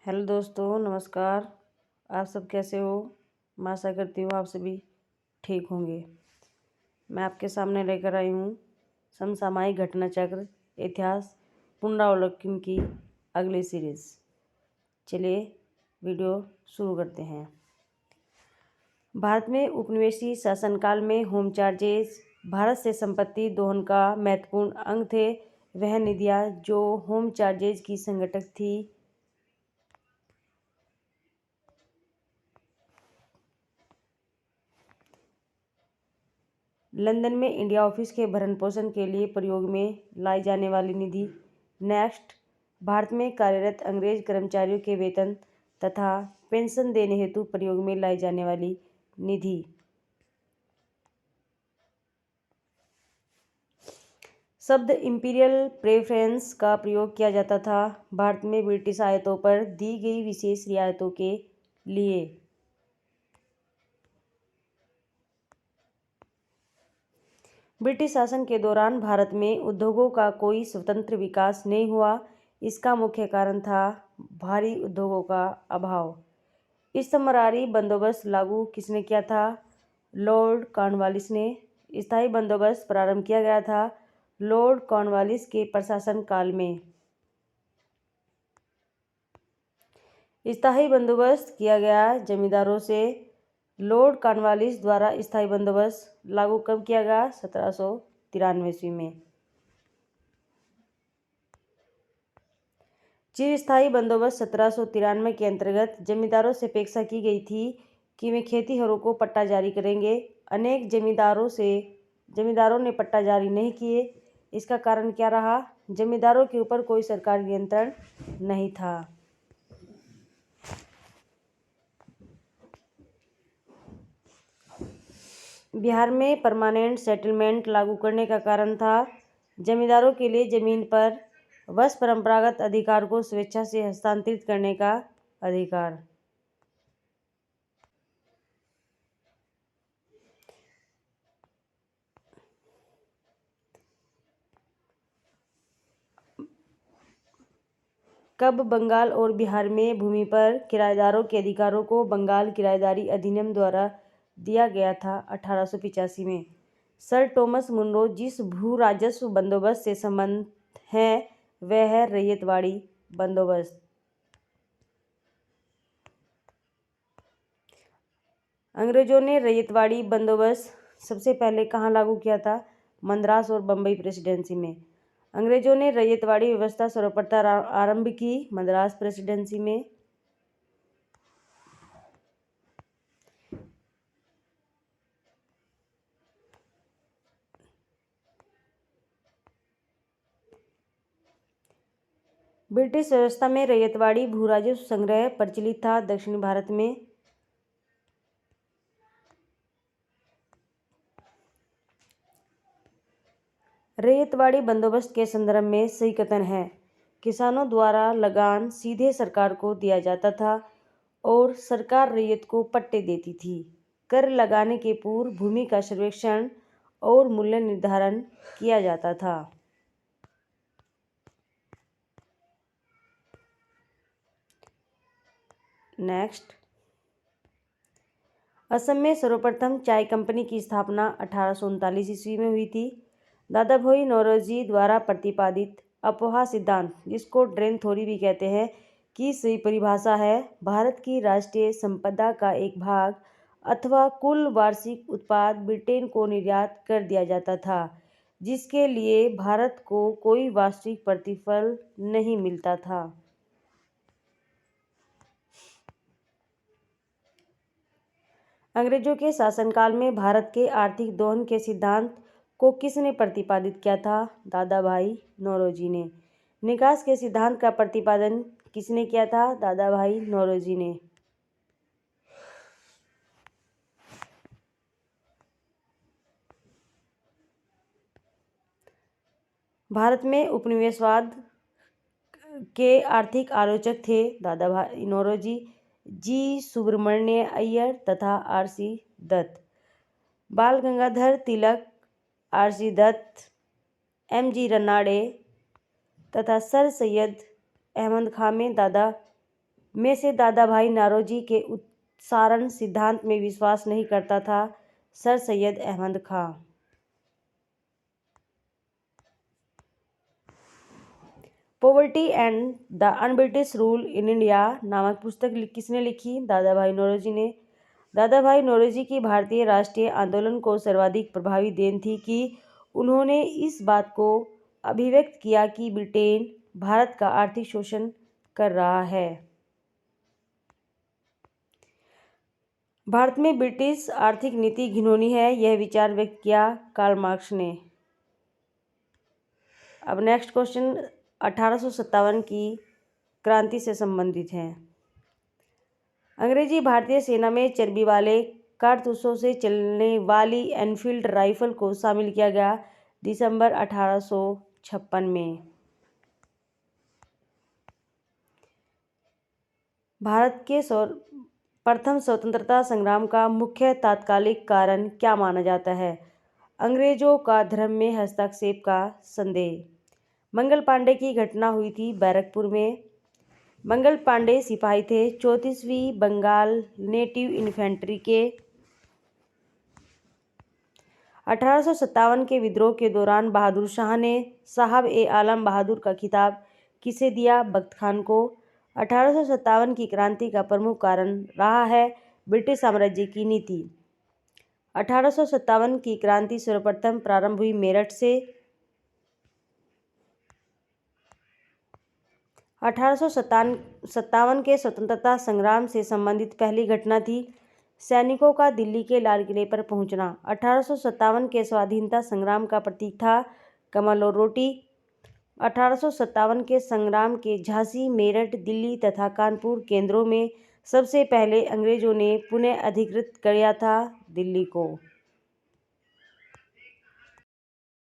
Hello दोस्तों, नमस्कार। आप सब कैसे हो? मैं आशा करती हूँ आप सभी ठीक होंगे। मैं आपके सामने लेकर आई हूँ समसामयिक घटना चक्र इतिहास पुनरावलोकन की अगली सीरीज। चलिए वीडियो शुरू करते हैं। भारत में उपनिवेशी शासनकाल में होम चार्जेस भारत से संपत्ति दोहन का महत्वपूर्ण अंग थे। वह निधियाँ जो होम चार्जेस की संगठक थी लंदन में इंडिया ऑफिस के भरण पोषण के लिए प्रयोग में लाई जाने वाली निधि। नेक्स्ट, भारत में कार्यरत अंग्रेज कर्मचारियों के वेतन तथा पेंशन देने हेतु प्रयोग में लाई जाने वाली निधि। शब्द इंपीरियल प्रेफरेंस का प्रयोग किया जाता था भारत में ब्रिटिश आयातों पर दी गई विशेष रियायतों के लिए। ब्रिटिश शासन के दौरान भारत में उद्योगों का कोई स्वतंत्र विकास नहीं हुआ। इसका मुख्य कारण था भारी उद्योगों का अभाव। इस्तमरारी बंदोबस्त लागू किसने किया था? लॉर्ड कॉर्नवालिस ने। स्थायी बंदोबस्त प्रारंभ किया गया था लॉर्ड कॉर्नवालिस के प्रशासन काल में। स्थायी बंदोबस्त किया गया जमींदारों से। लॉर्ड कॉर्नवालिस द्वारा स्थायी बंदोबस्त लागू कब किया गया? 1793 ईस्वी में। चिरस्थायी बंदोबस्त 1793 के अंतर्गत जमींदारों से अपेक्षा की गई थी कि वे खेतीहरों को पट्टा जारी करेंगे। अनेक जमींदारों ने पट्टा जारी नहीं किए। इसका कारण क्या रहा? जमींदारों के ऊपर कोई सरकारी नियंत्रण नहीं था। बिहार में परमानेंट सेटलमेंट लागू करने का कारण था जमींदारों के लिए जमीन पर बस परंपरागत अधिकार को स्वेच्छा से हस्तांतरित करने का अधिकार। कब बंगाल और बिहार में भूमि पर किराएदारों के अधिकारों को बंगाल किराएदारी अधिनियम द्वारा दिया गया था? 1885 में। सर टॉमस मुनरो जिस भू राजस्व बंदोबस्त से संबंध है वह है रैयतवाड़ी बंदोबस्त। अंग्रेजों ने रैयतवाड़ी बंदोबस्त सबसे पहले कहाँ लागू किया था? मद्रास और बम्बई प्रेसिडेंसी में। अंग्रेजों ने रैयतवाड़ी व्यवस्था सर्वप्रथम आरंभ की मद्रास प्रेसिडेंसी में। ब्रिटिश व्यवस्था में रैयतवाड़ी भू राजस्व संग्रह प्रचलित था दक्षिणी भारत में। रैयतवाड़ी बंदोबस्त के संदर्भ में सही कथन है। किसानों द्वारा लगान सीधे सरकार को दिया जाता था और सरकार रैयत को पट्टे देती थी। कर लगाने के पूर्व भूमि का सर्वेक्षण और मूल्य निर्धारण किया जाता था। नेक्स्ट, असम में सर्वप्रथम चाय कंपनी की स्थापना 1839 ईस्वी में हुई थी। दादाभाई नौरोजी द्वारा प्रतिपादित अपोहा सिद्धांत, जिसको ड्रेन थ्योरी भी कहते हैं, की सही परिभाषा है भारत की राष्ट्रीय संपदा का एक भाग अथवा कुल वार्षिक उत्पाद ब्रिटेन को निर्यात कर दिया जाता था, जिसके लिए भारत को कोई वास्तविक प्रतिफल नहीं मिलता था। अंग्रेजों के शासनकाल में भारत के आर्थिक दोहन के सिद्धांत को किसने प्रतिपादित किया था? दादाभाई नौरोजी ने। निकास के सिद्धांत का प्रतिपादन किसने किया था? दादाभाई नौरोजी ने। भारत में उपनिवेशवाद के आर्थिक आलोचक थे दादाभाई नौरोजी, जी सुब्रमण्य अय्यर तथा आर.सी. दत्त। बाल गंगाधर तिलक, आर.सी. दत्त, एम.जी. रनाडे तथा सर सैयद अहमद खां में दादा में से दादा भाई नौरोजी के उत्सारण सिद्धांत में विश्वास नहीं करता था? Sir Syed Ahmed Khan. Poverty and the unBritish rule in India नामक पुस्तक किसने लिखी? दादा भाई नौरोजी ने। दादा भाई नौरोजी की भारतीय राष्ट्रीय आंदोलन को सर्वाधिक प्रभावी देन थी कि उन्होंने इस बात को अभिव्यक्त किया कि ब्रिटेन भारत का आर्थिक शोषण कर रहा है। भारत में ब्रिटिश आर्थिक नीति घिनौनी है, यह विचार व्यक्त किया कार्ल मार्क्स ने। अब नेक्स्ट क्वेश्चन 1857 की क्रांति से संबंधित है। अंग्रेजी भारतीय सेना में चर्बी वाले कारतूसों से चलने वाली एनफील्ड राइफल को शामिल किया गया दिसंबर 1856 में। भारत के प्रथम स्वतंत्रता संग्राम का मुख्य तात्कालिक कारण क्या माना जाता है? अंग्रेजों का धर्म में हस्तक्षेप का संदेह। मंगल पांडे की घटना हुई थी बैरकपुर में। मंगल पांडे सिपाही थे 34वीं बंगाल नेटिव इन्फेंट्री के। 1857 के विद्रोह के दौरान बहादुर शाह ने साहब ए आलम बहादुर का खिताब किसे दिया? बख्त खान को। 1857 की क्रांति का प्रमुख कारण रहा है ब्रिटिश साम्राज्य की नीति। 1857 की क्रांति सर्वप्रथम प्रारंभ हुई मेरठ से। 1857 के स्वतंत्रता संग्राम से संबंधित पहली घटना थी सैनिकों का दिल्ली के लाल किले पर पहुंचना। 1857 के स्वाधीनता संग्राम का प्रतीक था कमल और रोटी। 1857 के संग्राम के झांसी, मेरठ, दिल्ली तथा कानपुर केंद्रों में सबसे पहले अंग्रेजों ने पुनः अधिकृत किया था दिल्ली को।